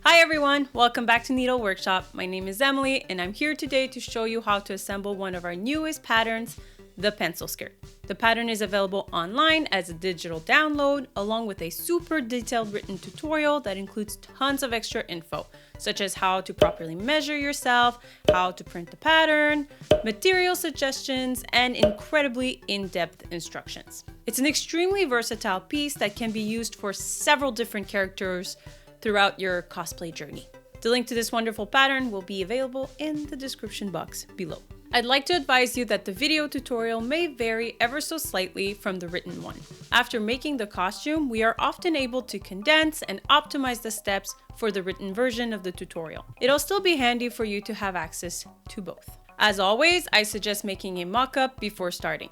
Hi everyone, welcome back to Needle Workshop. My name is Emily and I'm here today to show you how to assemble one of our newest patterns, the pencil skirt. The pattern is available online as a digital download along with a super detailed written tutorial that includes tons of extra info, such as how to properly measure yourself, how to print the pattern, material suggestions, and incredibly in-depth instructions. It's an extremely versatile piece that can be used for several different characters throughout your cosplay journey. The link to this wonderful pattern will be available in the description box below. I'd like to advise you that the video tutorial may vary ever so slightly from the written one. After making the costume, we are often able to condense and optimize the steps for the written version of the tutorial. It'll still be handy for you to have access to both. As always, I suggest making a mock-up before starting.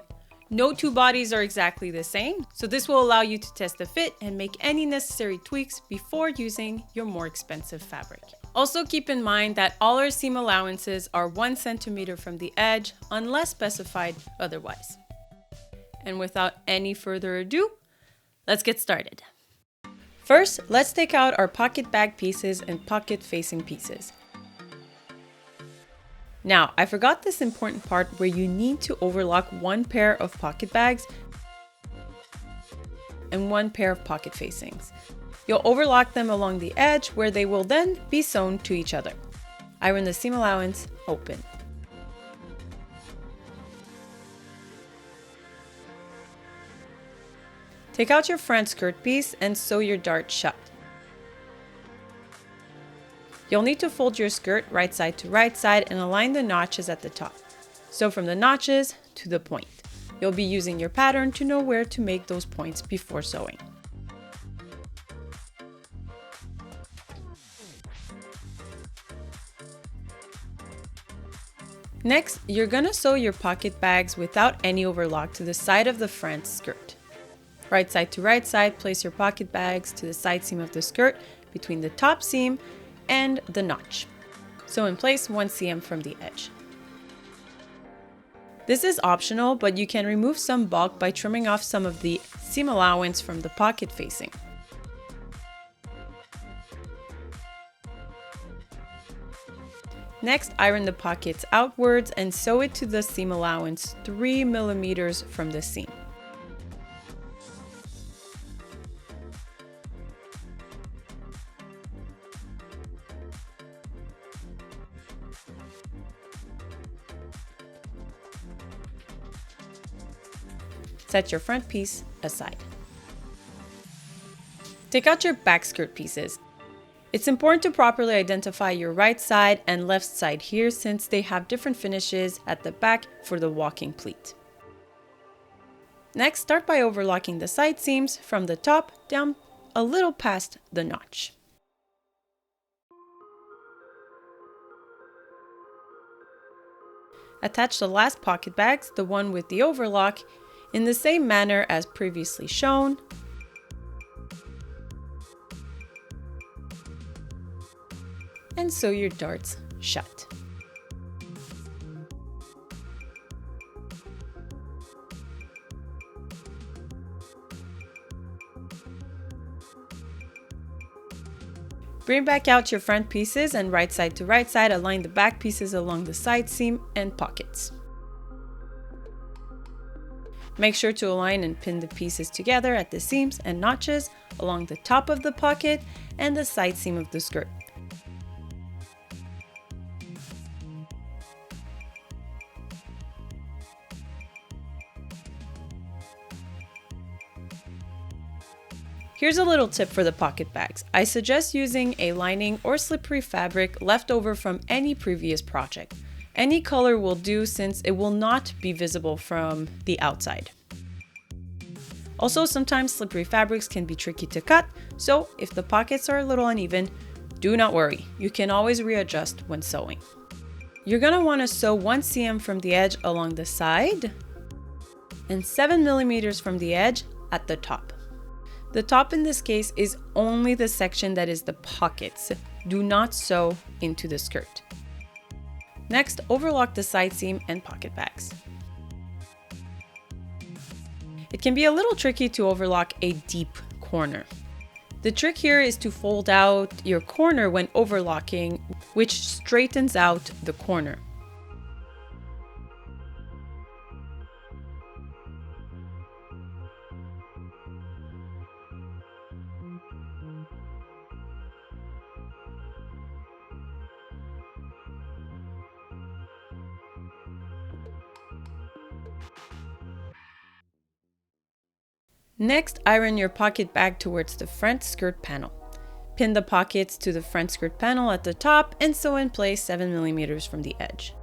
No two bodies are exactly the same, so this will allow you to test the fit and make any necessary tweaks before using your more expensive fabric. Also keep in mind that all our seam allowances are 1 centimeter from the edge unless specified otherwise. And without any further ado, let's get started. First, let's take out our pocket bag pieces and pocket facing pieces. Now, I forgot this important part where you need to overlock one pair of pocket bags and one pair of pocket facings. You'll overlock them along the edge where they will then be sewn to each other. Iron the seam allowance open. Take out your front skirt piece and sew your dart shut. You'll need to fold your skirt right side to right side and align the notches at the top. Sew from the notches to the point. You'll be using your pattern to know where to make those points before sewing. Next, you're gonna sew your pocket bags without any overlock to the side of the front skirt. Right side to right side, place your pocket bags to the side seam of the skirt between the top seam and the notch. Sew in place 1 cm from the edge. This is optional, but you can remove some bulk by trimming off some of the seam allowance from the pocket facing. Next, iron the pockets outwards and sew it to the seam allowance 3 millimeters from the seam. Set your front piece aside. Take out your back skirt pieces. It's important to properly identify your right side and left side here since they have different finishes at the back for the walking pleat. Next, start by overlocking the side seams from the top down a little past the notch. Attach the last pocket bags, the one with the overlock, in the same manner as previously shown. And sew your darts shut. Bring back out your front pieces and right side to right side, align the back pieces along the side seam and pockets. Make sure to align and pin the pieces together at the seams and notches along the top of the pocket and the side seam of the skirt. Here's a little tip for the pocket bags. I suggest using a lining or slippery fabric left over from any previous project. Any color will do since it will not be visible from the outside. Also, sometimes slippery fabrics can be tricky to cut, so if the pockets are a little uneven, do not worry. You can always readjust when sewing. You're gonna wanna sew 1 cm from the edge along the side and 7 millimeters from the edge at the top. The top in this case is only the section that is the pockets. Do not sew into the skirt. Next, overlock the side seam and pocket bags. It can be a little tricky to overlock a deep corner. The trick here is to fold out your corner when overlocking, which straightens out the corner. Next, iron your pocket bag towards the front skirt panel. Pin the pockets to the front skirt panel at the top and sew in place 7 mm from the edge.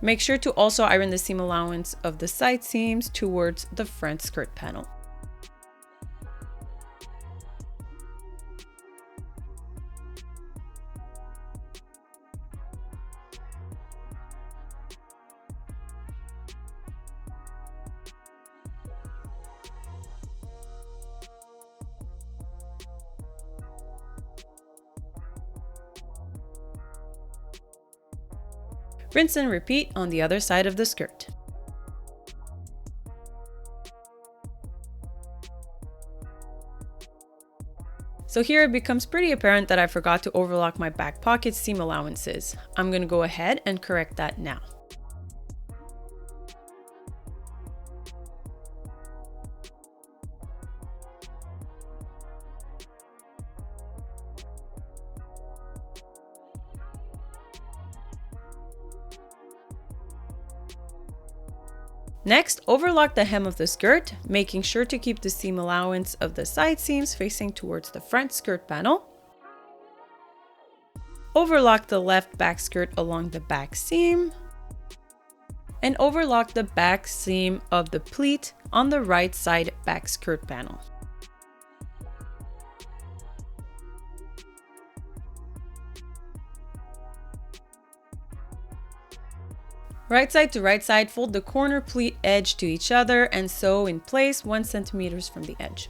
Make sure to also iron the seam allowance of the side seams towards the front skirt panel. Rinse and repeat on the other side of the skirt. So here it becomes pretty apparent that I forgot to overlock my back pocket seam allowances. I'm going to go ahead and correct that now. Next, overlock the hem of the skirt, making sure to keep the seam allowance of the side seams facing towards the front skirt panel. Overlock the left back skirt along the back seam. And overlock the back seam of the pleat on the right side back skirt panel. Right side to right side, fold the corner pleat edge to each other and sew in place 1 cm from the edge.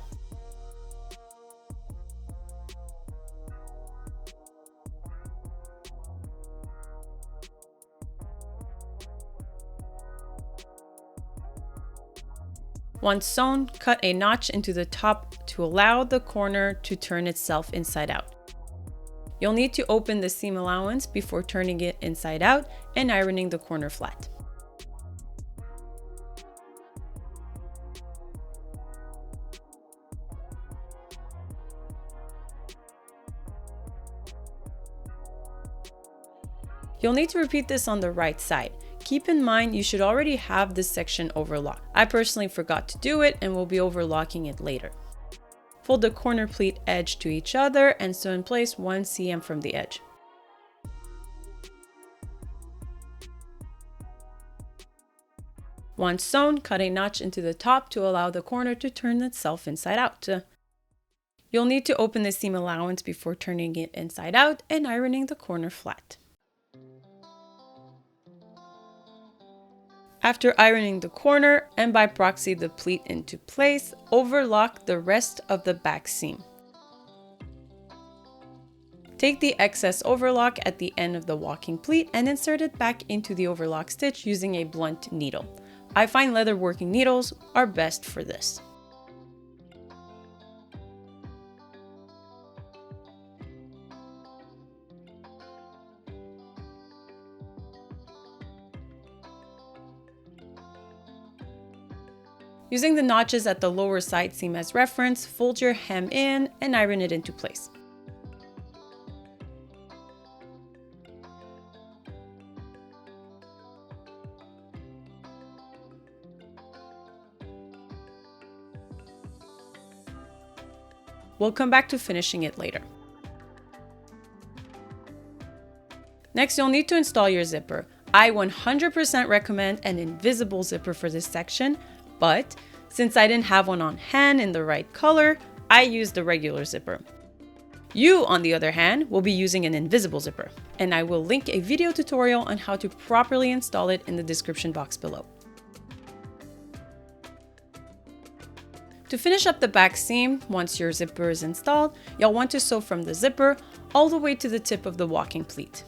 Once sewn, cut a notch into the top to allow the corner to turn itself inside out. You'll need to open the seam allowance before turning it inside out and ironing the corner flat. You'll need to repeat this on the right side. Keep in mind you should already have this section overlocked. I personally forgot to do it and will be overlocking it later. Fold the corner pleat edge to each other and sew in place 1 cm from the edge. Once sewn, cut a notch into the top to allow the corner to turn itself inside out. You'll need to open the seam allowance before turning it inside out and ironing the corner flat. After ironing the corner and by proxy the pleat into place, overlock the rest of the back seam. Take the excess overlock at the end of the walking pleat and insert it back into the overlock stitch using a blunt needle. I find leather working needles are best for this. Using the notches at the lower side seam as reference, fold your hem in and iron it into place. We'll come back to finishing it later. Next, you'll need to install your zipper. I 100% recommend an invisible zipper for this section, but since I didn't have one on hand in the right color, I used the regular zipper. You, on the other hand, will be using an invisible zipper, and I will link a video tutorial on how to properly install it in the description box below. To finish up the back seam, once your zipper is installed, you'll want to sew from the zipper all the way to the tip of the walking pleat.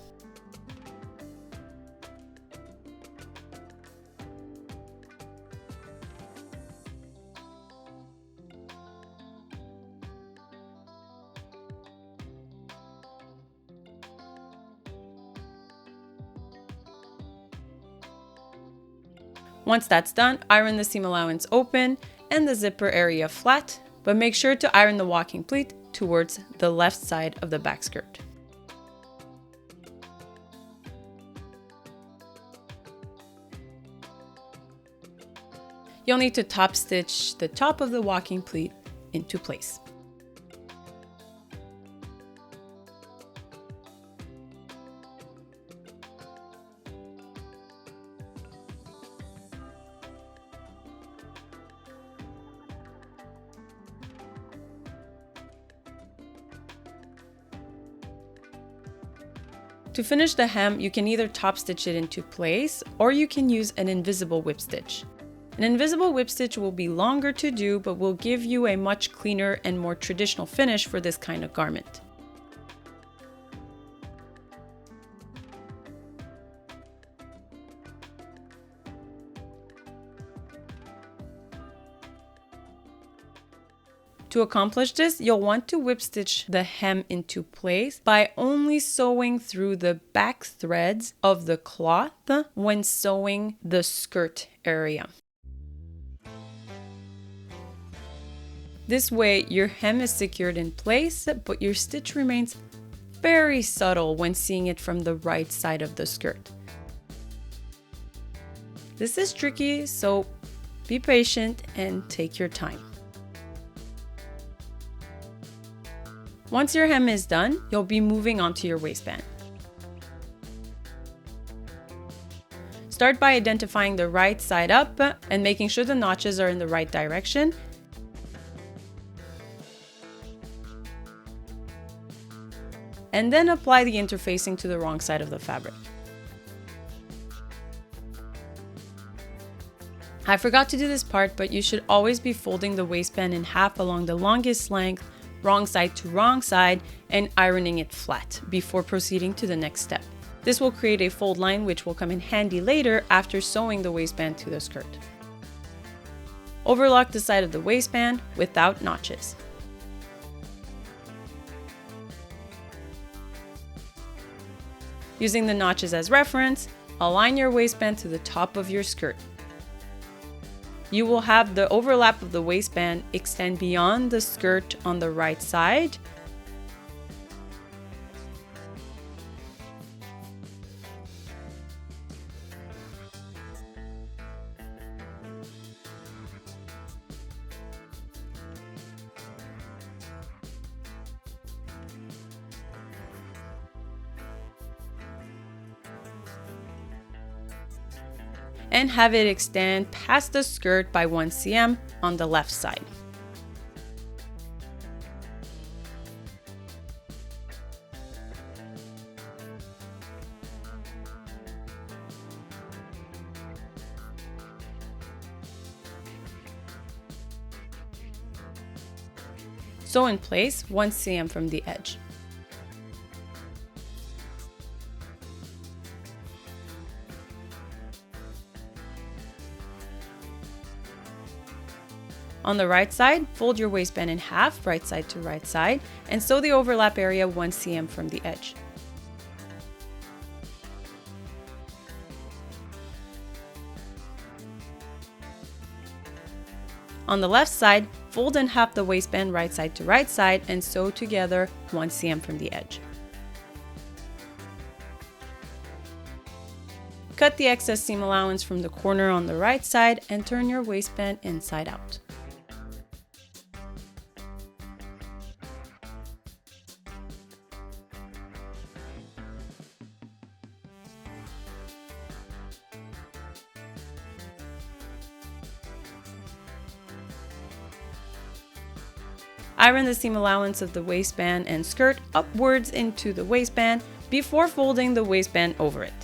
Once that's done, iron the seam allowance open and the zipper area flat, but make sure to iron the walking pleat towards the left side of the back skirt. You'll need to top stitch the top of the walking pleat into place. To finish the hem, you can either top stitch it into place or you can use an invisible whip stitch. An invisible whip stitch will be longer to do, but will give you a much cleaner and more traditional finish for this kind of garment. To accomplish this, you'll want to whip stitch the hem into place by only sewing through the back threads of the cloth when sewing the skirt area. This way, your hem is secured in place, but your stitch remains very subtle when seeing it from the right side of the skirt. This is tricky, so be patient and take your time. Once your hem is done, you'll be moving on to your waistband. Start by identifying the right side up and making sure the notches are in the right direction. And then apply the interfacing to the wrong side of the fabric. I forgot to do this part, but you should always be folding the waistband in half along the longest length, wrong side to wrong side, and ironing it flat before proceeding to the next step. This will create a fold line which will come in handy later after sewing the waistband to the skirt. Overlock the side of the waistband without notches. Using the notches as reference, align your waistband to the top of your skirt. You will have the overlap of the waistband extend beyond the skirt on the right side. And have it extend past the skirt by 1 cm on the left side. Sew in place 1 cm from the edge. On the right side, fold your waistband in half, right side to right side, and sew the overlap area 1 cm from the edge. On the left side, fold in half the waistband right side to right side and sew together 1 cm from the edge. Cut the excess seam allowance from the corner on the right side and turn your waistband inside out. Iron the seam allowance of the waistband and skirt upwards into the waistband before folding the waistband over it.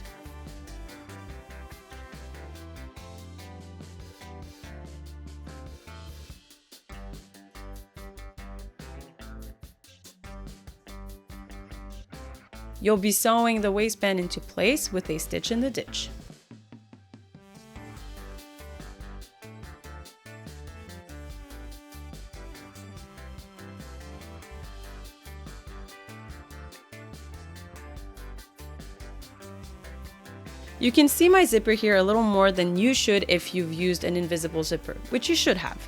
You'll be sewing the waistband into place with a stitch in the ditch. You can see my zipper here a little more than you should if you've used an invisible zipper, which you should have.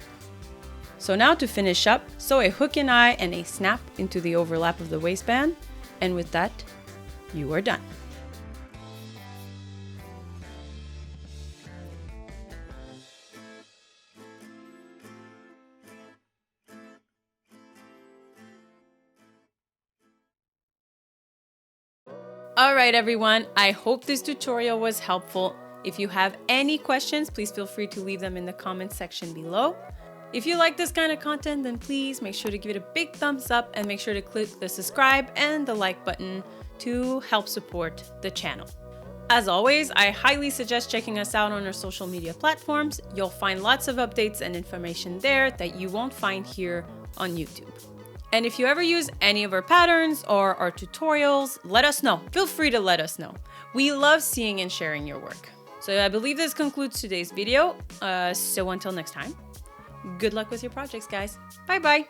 So now to finish up, sew a hook and eye and a snap into the overlap of the waistband, and with that, you are done. Alright everyone, I hope this tutorial was helpful. If you have any questions, please feel free to leave them in the comments section below. If you like this kind of content, then please make sure to give it a big thumbs up and make sure to click the subscribe and the like button to help support the channel. As always, I highly suggest checking us out on our social media platforms. You'll find lots of updates and information there that you won't find here on YouTube. And if you ever use any of our patterns or our tutorials, let us know. Feel free to let us know. We love seeing and sharing your work. So I believe this concludes today's video. So until next time, good luck with your projects, guys. Bye-bye.